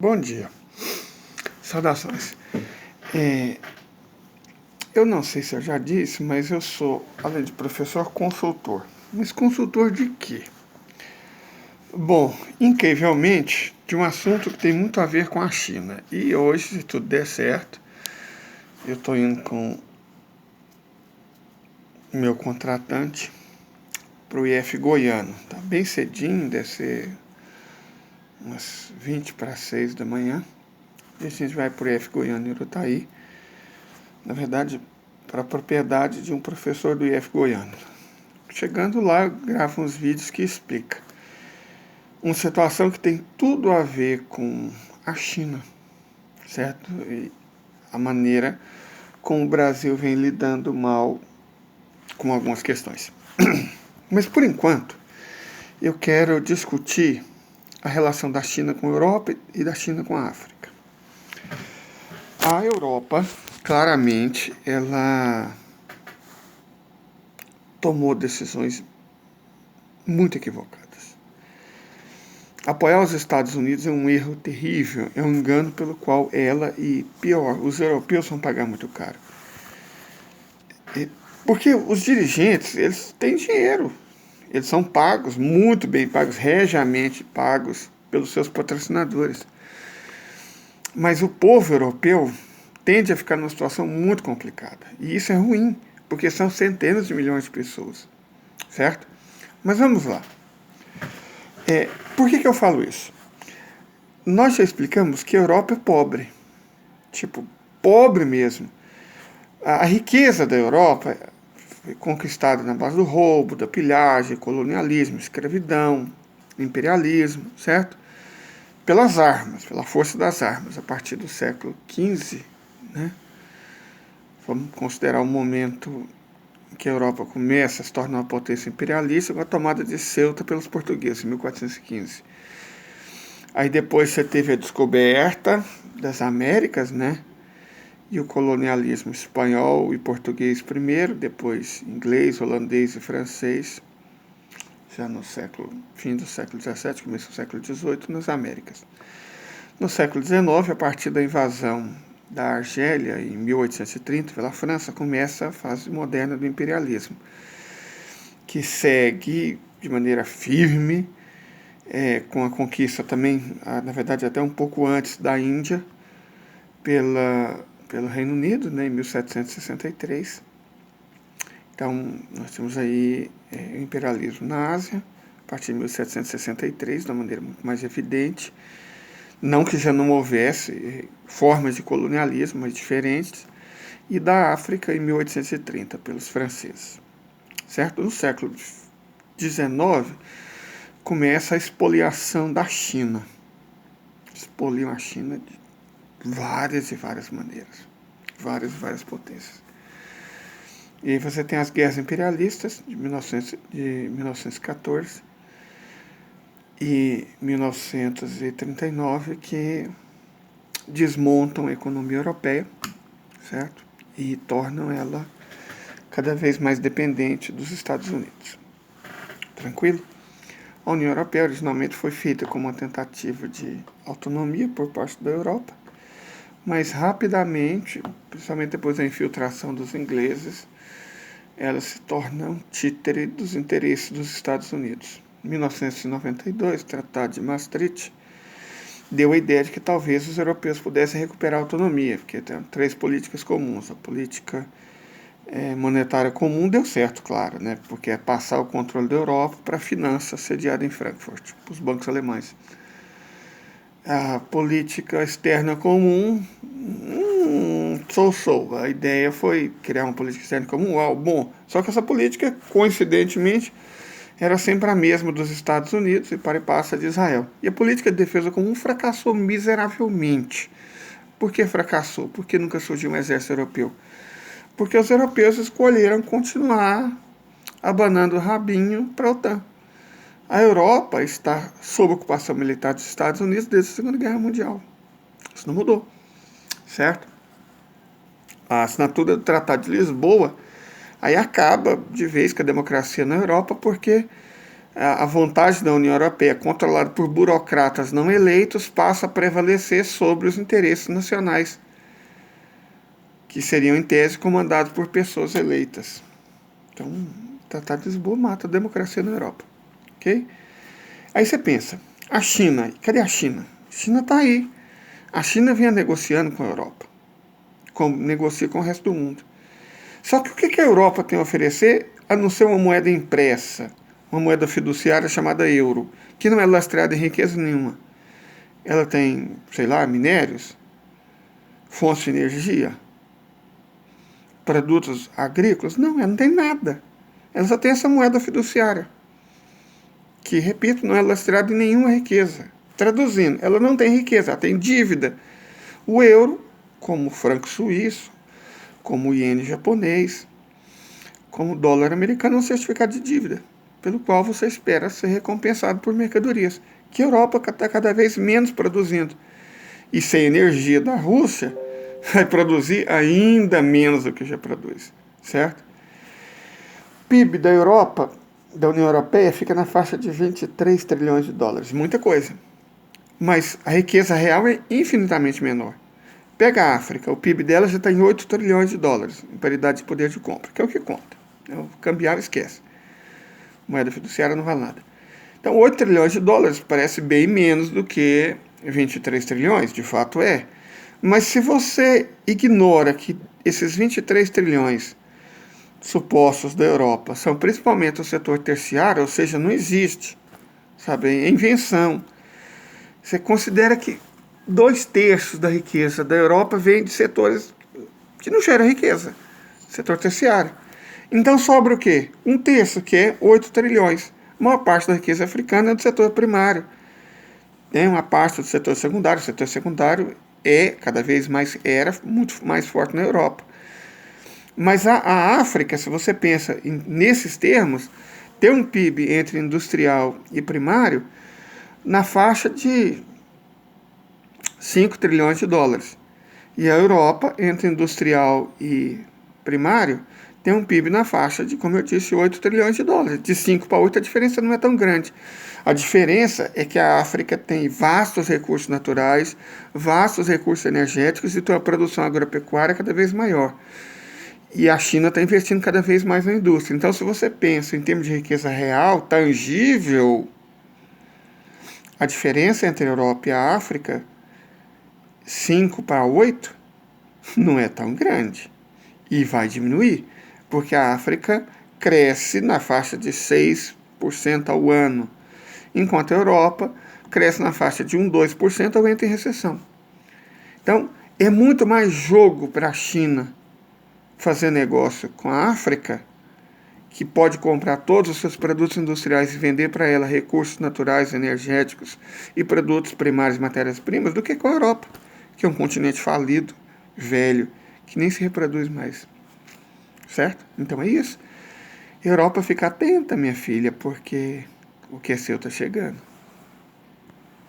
Bom dia, saudações. Eu não sei se eu já disse, mas eu sou, além de professor, consultor. Mas consultor de quê? Bom, incrivelmente, de um assunto que tem muito a ver com a China. E hoje, se tudo der certo, eu estou indo com o meu contratante para o IF Goiano. Tá bem cedinho, deve ser umas 20 para 6 da manhã. E a gente vai para o IF Goiano em Urutaí. Na verdade, para a propriedade de um professor do IF Goiano. Chegando lá, eu gravo uns vídeos que explicam uma situação que tem tudo a ver com a China, certo? E a maneira como o Brasil vem lidando mal com algumas questões. Mas, por enquanto, eu quero discutir a relação da China com a Europa e da China com a África. A Europa, claramente, ela tomou decisões muito equivocadas. Apoiar os Estados Unidos é um erro terrível, é um engano pelo qual ela e, pior, os europeus vão pagar muito caro. Porque os dirigentes, eles têm dinheiro, eles são pagos, muito bem pagos, regiamente pagos pelos seus patrocinadores. Mas o povo europeu tende a ficar numa situação muito complicada. E isso é ruim, porque são centenas de milhões de pessoas, certo? Mas vamos lá. Por que eu falo isso? Nós já explicamos que a Europa é pobre. Tipo, pobre mesmo. A riqueza da Europa foi conquistada na base do roubo, da pilhagem, colonialismo, escravidão, imperialismo, certo? Pelas armas, pela força das armas, a partir do século XV, né? Vamos considerar o momento em que a Europa começa a se tornar uma potência imperialista com a tomada de Ceuta pelos portugueses, em 1415. Aí depois você teve a descoberta das Américas, né? E o colonialismo espanhol e português primeiro, depois inglês, holandês e francês, já no fim do século XVII, começo do século XVIII, nas Américas. No século XIX, a partir da invasão da Argélia, em 1830, pela França, começa a fase moderna do imperialismo, que segue de maneira firme, com a conquista também, na verdade até um pouco antes da Índia, pelo Reino Unido, né, em 1763. Então, nós temos aí o imperialismo na Ásia, a partir de 1763, de uma maneira muito mais evidente. Não que já não houvesse formas de colonialismo, mas diferentes. E da África, em 1830, pelos franceses. Certo? No século XIX, começa a expoliação da China. Expoliam a China de várias e várias maneiras. Várias e várias potências. E aí você tem as guerras imperialistas de 1914 e 1939, que desmontam a economia europeia, certo? E tornam ela cada vez mais dependente dos Estados Unidos. Tranquilo? A União Europeia originalmente foi feita como uma tentativa de autonomia por parte da Europa, mas rapidamente, principalmente depois da infiltração dos ingleses, ela se torna um títere dos interesses dos Estados Unidos. Em 1992, o Tratado de Maastricht deu a ideia de que talvez os europeus pudessem recuperar a autonomia, porque tem 3 políticas comuns. A política monetária comum deu certo, claro, né? Porque é passar o controle da Europa para a finança sediada em Frankfurt, para os bancos alemães. A política externa comum, a ideia foi criar uma política externa comum. Bom, só que essa política, coincidentemente, era sempre a mesma dos Estados Unidos e para e passa de Israel. E a política de defesa comum fracassou miseravelmente. Por que fracassou? Porque nunca surgiu um exército europeu. Porque os europeus escolheram continuar abanando o rabinho para a OTAN. A Europa está sob ocupação militar dos Estados Unidos desde a Segunda Guerra Mundial. Isso não mudou, certo? A assinatura do Tratado de Lisboa aí acaba de vez com a democracia na Europa, porque a vontade da União Europeia, controlada por burocratas não eleitos, passa a prevalecer sobre os interesses nacionais, que seriam, em tese, comandados por pessoas eleitas. Então, o Tratado de Lisboa mata a democracia na Europa. Ok? Aí você pensa, a China, cadê a China? A China está aí. A China vinha negociando com a Europa, negocia com o resto do mundo. Só que o que a Europa tem a oferecer, a não ser uma moeda impressa, uma moeda fiduciária chamada euro, que não é lastreada em riqueza nenhuma. Ela tem, sei lá, minérios, fontes de energia, produtos agrícolas. Não, ela não tem nada. Ela só tem essa moeda fiduciária, que, repito, não é lastreada em nenhuma riqueza. Traduzindo, ela não tem riqueza, ela tem dívida. O euro, como o franco suíço, como o iene japonês, como o dólar americano, é um certificado de dívida, pelo qual você espera ser recompensado por mercadorias, que a Europa está cada vez menos produzindo. E sem energia da Rússia, vai produzir ainda menos do que já produz, certo? O PIB da Europa, da União Europeia, fica na faixa de 23 trilhões de dólares, muita coisa. Mas a riqueza real é infinitamente menor. Pega a África, o PIB dela já está em 8 trilhões de dólares, em paridade de poder de compra, que é o que conta. O cambial esquece. Moeda fiduciária não vale nada. Então, 8 trilhões de dólares parece bem menos do que 23 trilhões, de fato é. Mas se você ignora que esses 23 trilhões supostos da Europa são principalmente o setor terciário, ou seja, não existe, sabe, é invenção. Você considera que 2/3 da riqueza da Europa vem de setores que não geram riqueza, setor terciário. Então sobra o quê? 1/3, que é 8 trilhões. A maior parte da riqueza africana é do setor primário. Tem uma parte do setor secundário. O setor secundário cada vez mais, era muito mais forte na Europa. Mas a África, se você pensa nesses termos, tem um PIB entre industrial e primário na faixa de 5 trilhões de dólares. E a Europa, entre industrial e primário, tem um PIB na faixa de, como eu disse, 8 trilhões de dólares. De 5 para 8 a diferença não é tão grande. A diferença é que a África tem vastos recursos naturais, vastos recursos energéticos e tem uma produção agropecuária cada vez maior. E a China está investindo cada vez mais na indústria. Então, se você pensa em termos de riqueza real, tangível, a diferença entre a Europa e a África, 5 para 8, não é tão grande. E vai diminuir, porque a África cresce na faixa de 6% ao ano, enquanto a Europa cresce na faixa de 2% ou entra em recessão. Então, é muito mais jogo para a China fazer negócio com a África, que pode comprar todos os seus produtos industriais e vender para ela recursos naturais, energéticos e produtos primários, matérias-primas, do que com a Europa, que é um continente falido, velho, que nem se reproduz mais. Certo? Então é isso. Europa, fica atenta, minha filha, porque o que é seu está chegando.